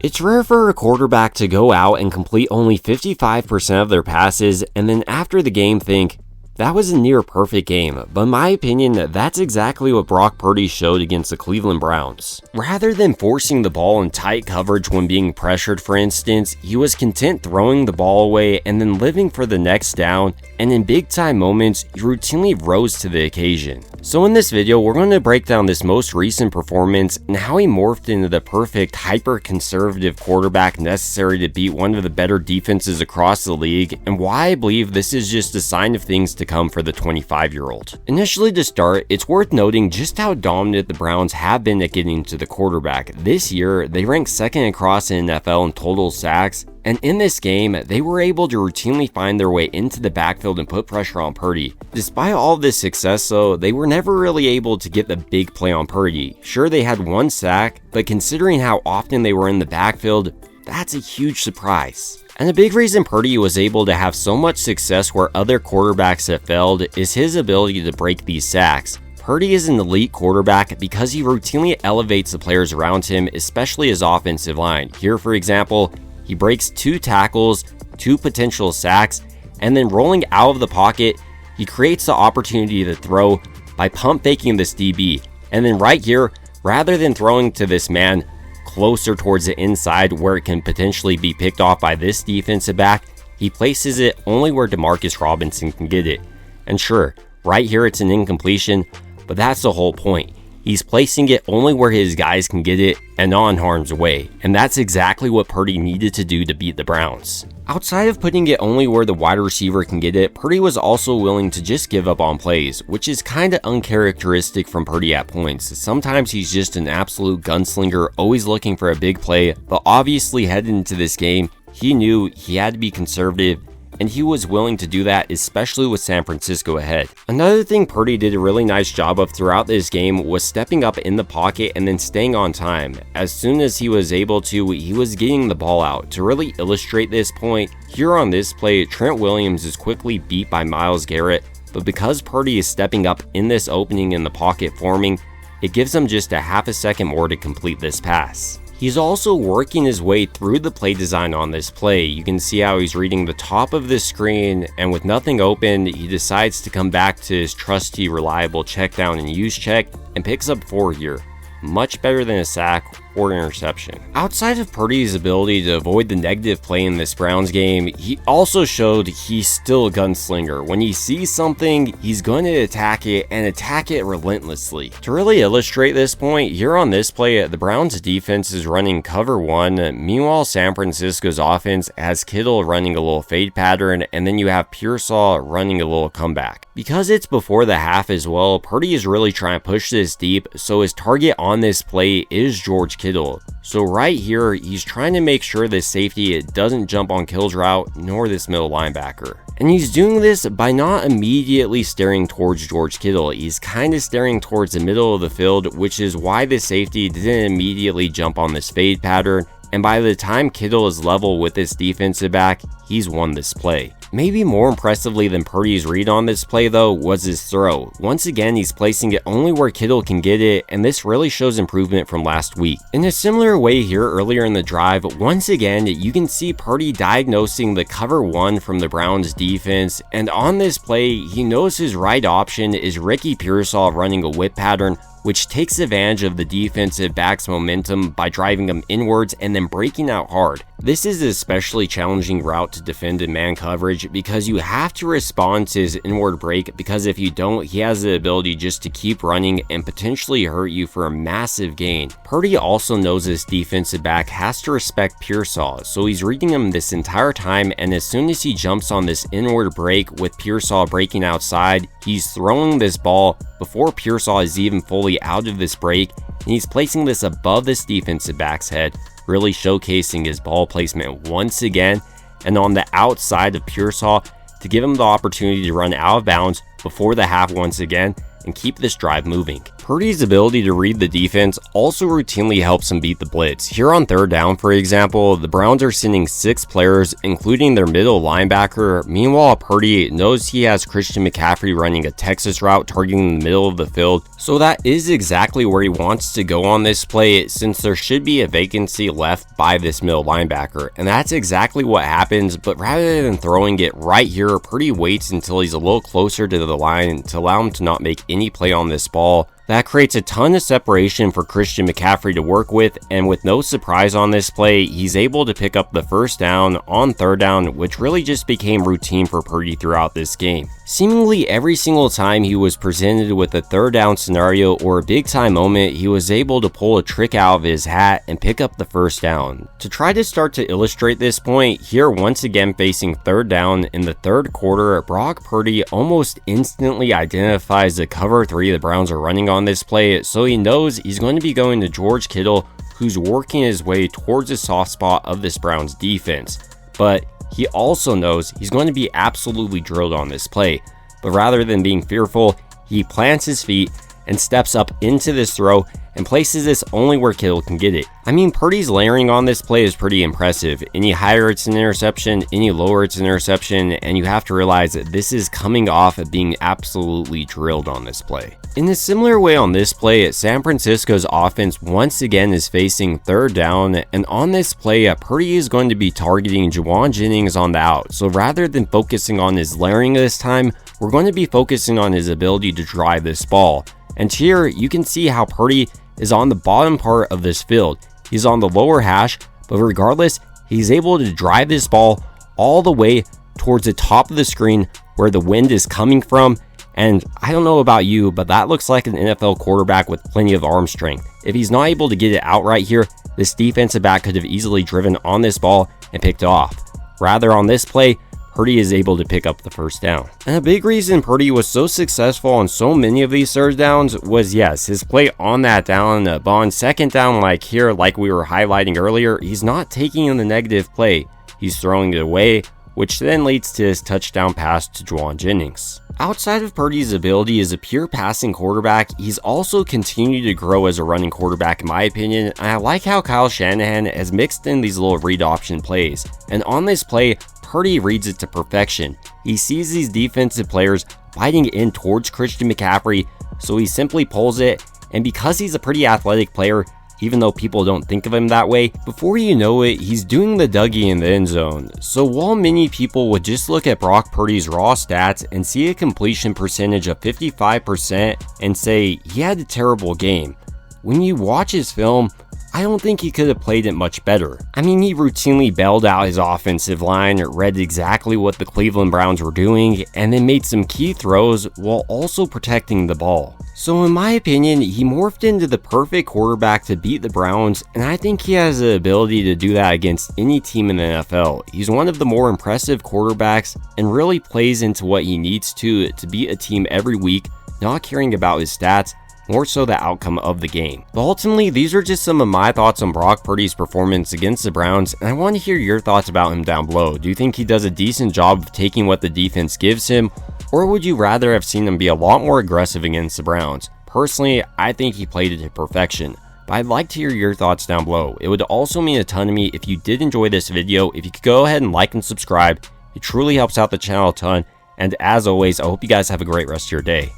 It's rare for a quarterback to go out and complete only 55% of their passes and then after the game think, that was a near perfect game, but in my opinion, that's exactly what Brock Purdy showed against the Cleveland Browns. Rather than forcing the ball in tight coverage when being pressured, for instance, he was content throwing the ball away and then living for the next down, and in big time moments, he routinely rose to the occasion. So in this video, we're going to break down this most recent performance and how he morphed into the perfect hyper-conservative quarterback necessary to beat one of the better defenses across the league, and why I believe this is just a sign of things to come for the 25-year-old. Initially to start, it's worth noting just how dominant the Browns have been at getting to the quarterback. This year, they ranked second across the NFL in total sacks, and in this game, they were able to routinely find their way into the backfield and put pressure on Purdy. Despite all this success though, they were never really able to get the big play on Purdy. Sure, they had one sack, but considering how often they were in the backfield, that's a huge surprise. And a big reason Purdy was able to have so much success where other quarterbacks have failed is his ability to break these sacks. Purdy is an elite quarterback because he routinely elevates the players around him, especially his offensive line. Here, for example, he breaks 2 tackles, 2 potential sacks, and then rolling out of the pocket, he creates the opportunity to throw by pump faking this DB. And then right here, rather than throwing to this man closer towards the inside where it can potentially be picked off by this defensive back, he places it only where Demarcus Robinson can get it. And sure, right here it's an incompletion, but that's the whole point. He's placing it only where his guys can get it and not in harm's way, and that's exactly what Purdy needed to do to beat the Browns. Outside of putting it only where the wide receiver can get it, Purdy was also willing to just give up on plays, which is kinda uncharacteristic from Purdy at points. Sometimes he's just an absolute gunslinger, always looking for a big play, but obviously heading into this game, he knew he had to be conservative, and he was willing to do that, especially with San Francisco ahead. Another thing Purdy did a really nice job of throughout this game was stepping up in the pocket and then staying on time. As soon as he was able to, he was getting the ball out. To really illustrate this point, here on this play, Trent Williams is quickly beat by Myles Garrett, but because Purdy is stepping up in this opening in the pocket forming, it gives him just a half a second more to complete this pass. He's also working his way through the play design on this play. You can see how he's reading the top of the screen, and with nothing open, he decides to come back to his trusty, reliable check down and use check and picks up 4 here. Much better than a sack or interception. Outside of Purdy's ability to avoid the negative play in this Browns game, he also showed he's still a gunslinger. When he sees something, he's going to attack it and attack it relentlessly. To really illustrate this point, here on this play, the Browns defense is running cover 1. Meanwhile, San Francisco's offense has Kittle running a little fade pattern, and then you have Pearsall running a little comeback. Because it's before the half as well, Purdy is really trying to push this deep, so his target on this play is George Kittle. So right here, he's trying to make sure this safety doesn't jump on Kittle's route, nor this middle linebacker. And he's doing this by not immediately staring towards George Kittle. He's kind of staring towards the middle of the field, which is why the safety didn't immediately jump on this fade pattern. And by the time Kittle is level with this defensive back, he's won this play. Maybe more impressively than Purdy's read on this play though was his throw. Once again, he's placing it only where Kittle can get it, and this really shows improvement from last week. In a similar way here earlier in the drive, once again, you can see Purdy diagnosing the cover 1 from the Browns defense, and on this play, he knows his right option is Ricky Pearsall running a whip pattern, which takes advantage of the defensive back's momentum by driving him inwards and then breaking out hard. This is an especially challenging route to defend in man coverage because you have to respond to his inward break, because if you don't, he has the ability just to keep running and potentially hurt you for a massive gain. Purdy also knows this defensive back has to respect Pearsall, so he's reading him this entire time, and as soon as he jumps on this inward break with Pearsall breaking outside, he's throwing this ball before Pearsall is even fully out of this break, and he's placing this above this defensive back's head, really showcasing his ball placement once again, and on the outside of Pearsall to give him the opportunity to run out of bounds before the half once again, and keep this drive moving. Purdy's ability to read the defense also routinely helps him beat the blitz. Here on third down, for example, the Browns are sending 6 players, including their middle linebacker. Meanwhile, Purdy knows he has Christian McCaffrey running a Texas route targeting the middle of the field, so that is exactly where he wants to go on this play, since there should be a vacancy left by this middle linebacker, and that's exactly what happens. But rather than throwing it right here, Purdy waits until he's a little closer to the line to allow him to not make any play on this ball. That creates a ton of separation for Christian McCaffrey to work with, and with no surprise on this play, he's able to pick up the first down on third down, which really just became routine for Purdy throughout this game. Seemingly every single time he was presented with a third down scenario or a big time moment, he was able to pull a trick out of his hat and pick up the first down. To try to start to illustrate this point, here once again facing third down in the third quarter, Brock Purdy almost instantly identifies the cover 3 the Browns are running on this play, so he knows he's going to be going to George Kittle, who's working his way towards the soft spot of this Browns defense. But he also knows he's going to be absolutely drilled on this play, but rather than being fearful, he plants his feet and steps up into this throw and places this only where Kittle can get it. I mean, Purdy's layering on this play is pretty impressive. Any higher it's an interception, any lower it's an interception, and you have to realize that this is coming off of being absolutely drilled on this play. In a similar way on this play, San Francisco's offense once again is facing third down, and on this play, Purdy is going to be targeting Juwan Jennings on the out. So rather than focusing on his layering this time, we're going to be focusing on his ability to drive this ball. And here, you can see how Purdy is on the bottom part of this field. He's on the lower hash, but regardless, he's able to drive this ball all the way towards the top of the screen where the wind is coming from. And I don't know about you, but that looks like an NFL quarterback with plenty of arm strength. If he's not able to get it out right here, this defensive back could have easily driven on this ball and picked it off. Rather, on this play, Purdy is able to pick up the first down. And a big reason Purdy was so successful on so many of these third downs was, yes, his play on that down, but on second down like here, like we were highlighting earlier, he's not taking the negative play. He's throwing it away, which then leads to his touchdown pass to Juwan Jennings. Outside of Purdy's ability as a pure passing quarterback, he's also continued to grow as a running quarterback in my opinion, and I like how Kyle Shanahan has mixed in these little read option plays. And on this play, Purdy reads it to perfection. He sees these defensive players biting in towards Christian McCaffrey, so he simply pulls it, and because he's a pretty athletic player, even though people don't think of him that way, before you know it, he's doing the Dougie in the end zone. So while many people would just look at Brock Purdy's raw stats and see a completion percentage of 55% and say he had a terrible game, when you watch his film, I don't think he could have played it much better. I mean, he routinely bailed out his offensive line, read exactly what the Cleveland Browns were doing, and then made some key throws while also protecting the ball. So in my opinion, he morphed into the perfect quarterback to beat the Browns, and I think he has the ability to do that against any team in the NFL. He's one of the more impressive quarterbacks and really plays into what he needs to beat a team every week, not caring about his stats, more so the outcome of the game. But ultimately, these are just some of my thoughts on Brock Purdy's performance against the Browns, and I want to hear your thoughts about him down below. Do you think he does a decent job of taking what the defense gives him, or would you rather have seen him be a lot more aggressive against the Browns? Personally, I think he played it to perfection, but I'd like to hear your thoughts down below. It would also mean a ton to me if you did enjoy this video. If you could go ahead and like and subscribe, it truly helps out the channel a ton, and as always, I hope you guys have a great rest of your day.